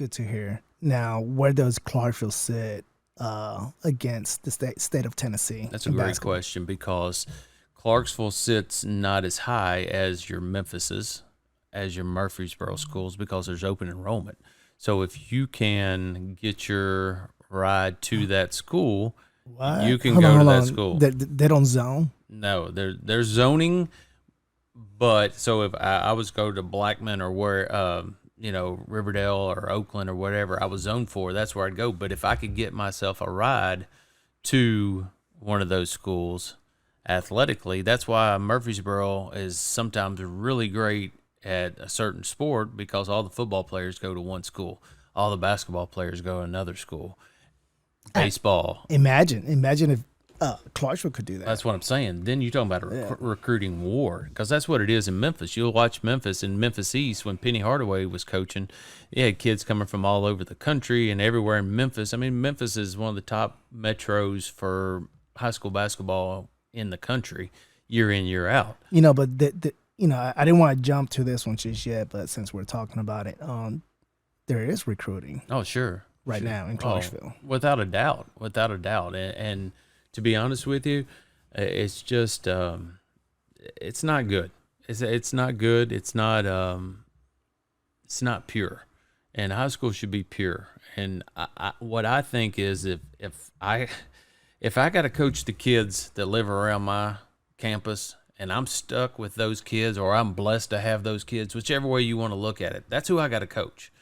good to hear. Now, where does Clarksville sit against the state of Tennessee? That's a great basketball? question because Clarksville sits not as high as your Memphis's, as your Murfreesboro schools because there's open enrollment. So if you can get your ride to that school, What? you can Hold go on, to hold that on. school. They don't zone? No, they're zoning, but so if I was go to Blackman or where Riverdale or Oakland or whatever I was zoned for, that's where I'd go. But if I could get myself a ride to one of those schools athletically, that's why Murfreesboro is sometimes really great at a certain sport because all the football players go to one school, all the basketball players go to another school. Baseball. Imagine if Clarksville could do that. That's what I'm saying. Then you're talking about a recruiting war because that's what it is in Memphis. You'll watch Memphis in Memphis East when Penny Hardaway was coaching. You had kids coming from all over the country and everywhere in Memphis. I mean, Memphis is one of the top metros for high school basketball in the country year in, year out. But I didn't want to jump to this one just yet, but since we're talking about it, there is recruiting. Oh, sure. Right now in Clarksville. Without a doubt. And to be honest with you, it's just it's not good. It's not good. It's not pure. And high school should be pure. And what I think is if I got to coach the kids that live around my campus and I'm stuck with those kids or I'm blessed to have those kids, whichever way you want to look at it, that's who I got to coach.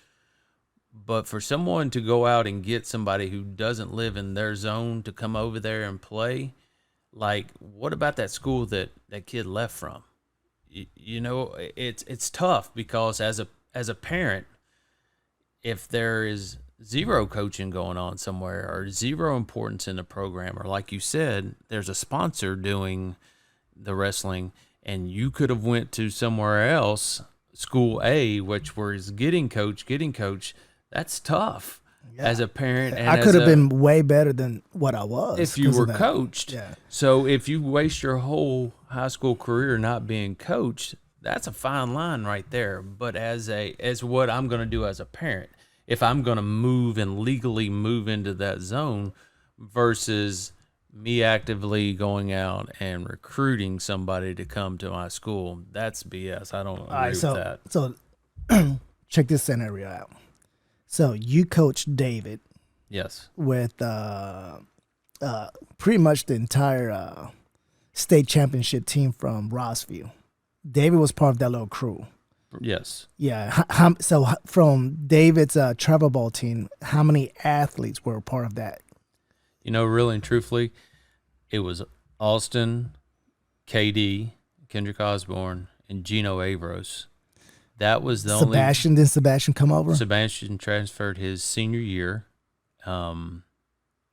But for someone to go out and get somebody who doesn't live in their zone to come over there and play, like, what about that school that kid left from? It's tough because as a parent, if there is zero coaching going on somewhere or zero importance in the program, or like you said, there's a sponsor doing the wrestling, and you could have went to somewhere else, school A, which was getting coach. That's tough as a parent. And I could have been way better than what I was if you were coached. Yeah. So if you waste your whole high school career not being coached, that's a fine line right there. But as what I'm going to do as a parent, if I'm going to move and legally move into that zone versus me actively going out and recruiting somebody to come to my school, that's BS. I don't agree with that. So check this scenario out. So you coached David. Yes. With pretty much the entire state championship team from Rossville. David was part of that little crew. Yes. Yeah. So from David's travel ball team, how many athletes were a part of that? Really and truthfully, it was Austin, KD, Kendrick Osborne, and Gino Avros. That was the only. Did Sebastian come over? Sebastian transferred his senior year.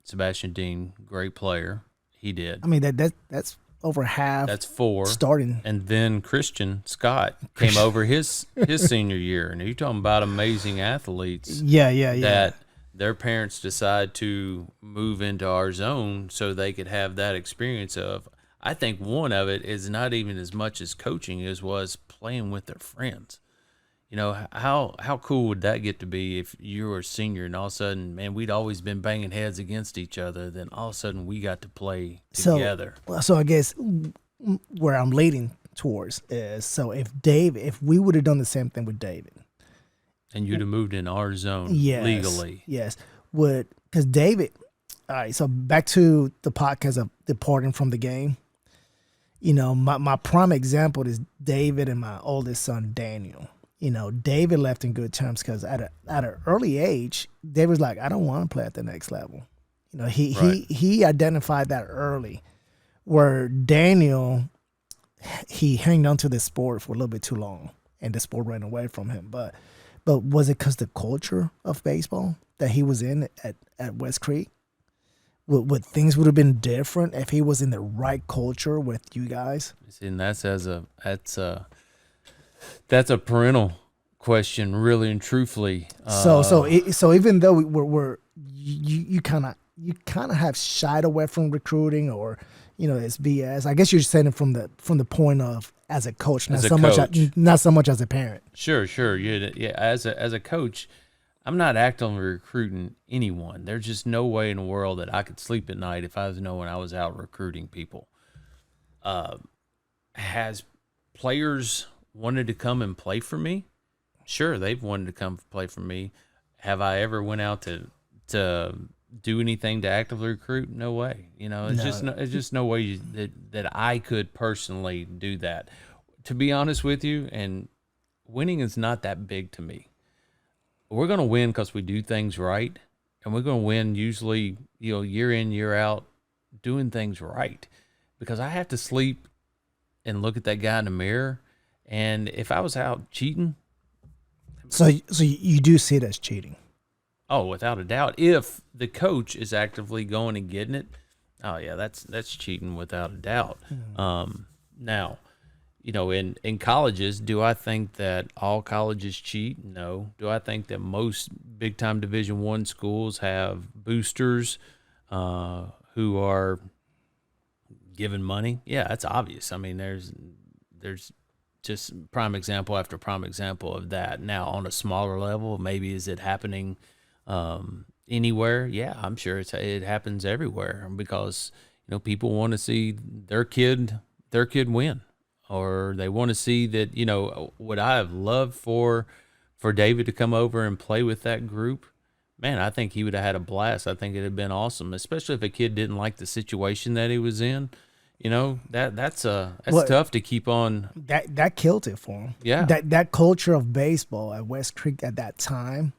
Sebastian Dean, great player. He did. I mean, that's over half. That's 4 starting. And then Christian Scott came over his senior year. And you're talking about amazing athletes. Yeah. That their parents decide to move into our zone so they could have that experience of. I think one of it is not even as much as coaching as was playing with their friends. How cool would that get to be if you were a senior and all of a sudden, man, we'd always been banging heads against each other. Then all of a sudden we got to play together. So I guess where I'm leading towards is, so if we would have done the same thing with David. And you'd have moved in our zone legally. Yes. Because David, all right, so back to the podcast of departing from the game. My prime example is David and my oldest son, Daniel. David left in good terms because at an early age, David was like, I don't want to play at the next level. He identified that early. Where Daniel, he hung on to this sport for a little bit too long, and the sport ran away from him. But was it because the culture of baseball that he was in at West Creek? Would things would have been different if he was in the right culture with you guys? See, and that's a parental question, really and truthfully. So even though you kind of have shied away from recruiting, or it's BS. I guess you're saying it from the point of as a coach, not so much as a parent. Sure. Yeah. As a coach, I'm not actively recruiting anyone. There's just no way in the world that I could sleep at night if I was knowing I was out recruiting people. Has players wanted to come and play for me? Sure, they've wanted to come play for me. Have I ever went out to do anything to actively recruit? No way. It's just no way that I could personally do that. To be honest with you, and winning is not that big to me. We're going to win because we do things right, and we're going to win usually, year in, year out, doing things right. Because I have to sleep and look at that guy in the mirror, and if I was out cheating, so you do see it as cheating? oh, without a doubt. If the coach is actively going and getting it, oh yeah, that's cheating without a doubt. Now, in colleges, do I think that all colleges cheat? No. Do I think that most big time Division I schools have boosters who are giving money? Yeah, that's obvious. I mean, there's just prime example after prime example of that. Now, on a smaller level, maybe is it happening anywhere? Yeah, I'm sure it happens everywhere because people want to see their kid win. Or they want to see that, would I have loved for David to come over and play with that group? Man, I think he would have had a blast. I think it'd have been awesome, especially if a kid didn't like the situation that he was in. That's tough to keep on. That killed it for him. Yeah. That culture of baseball at West Creek at that time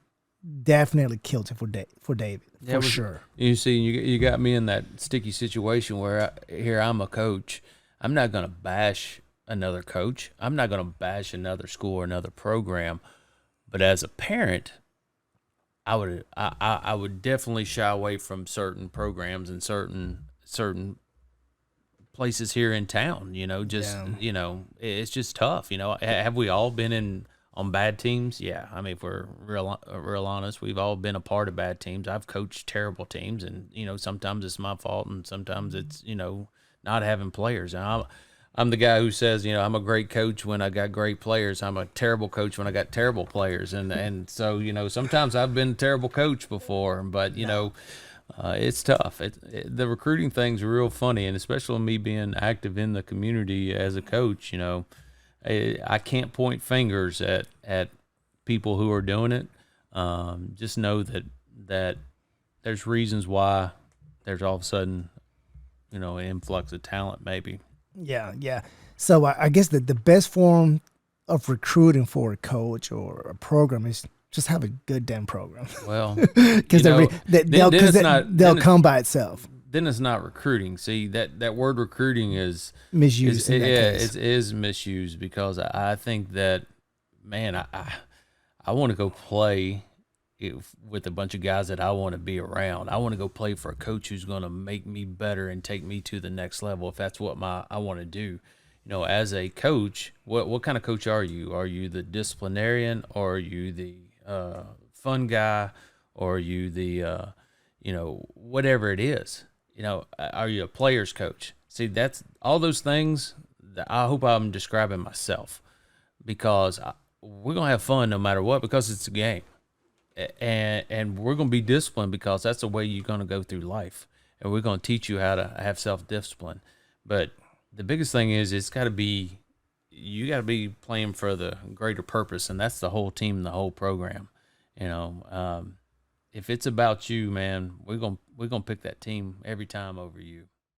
definitely killed it for David, for sure. You see, you got me in that sticky situation where I'm a coach. I'm not going to bash another coach. I'm not going to bash another school or another program. But as a parent, I would definitely shy away from certain programs and certain places here in town. It's just tough. Have we all been on bad teams? Yeah. I mean, if we're real honest, we've all been a part of bad teams. I've coached terrible teams, and sometimes it's my fault, and sometimes it's not having players. And I'm the guy who says, I'm a great coach when I got great players. I'm a terrible coach when I got terrible players. And so, sometimes I've been a terrible coach before, but, it's tough. The recruiting thing's real funny, and especially me being active in the community as a coach, I can't point fingers at people who are doing it. Just know that there's reasons why there's all of a sudden, an influx of talent maybe. Yeah. So I guess the best form of recruiting for a coach or a program is just have a good damn program. Well, because they'll come by itself. Then it's not recruiting. See, that word recruiting is misused. It is misused because I think that, man, I want to go play with a bunch of guys that I want to be around. I want to go play for a coach who's going to make me better and take me to the next level if that's what I want to do. As a coach, what kind of coach are you? Are you the disciplinarian, or are you the fun guy, or are you the whatever it is? Are you a player's coach? See, that's all those things that I hope I'm describing myself, because we're going to have fun no matter what, because it's a game. And we're going to be disciplined because that's the way you're going to go through life. And we're going to teach you how to have self-discipline. But the biggest thing is you got to be playing for the greater purpose, and that's the whole team and the whole program. If it's about you, man, we're going to pick that team every time over you.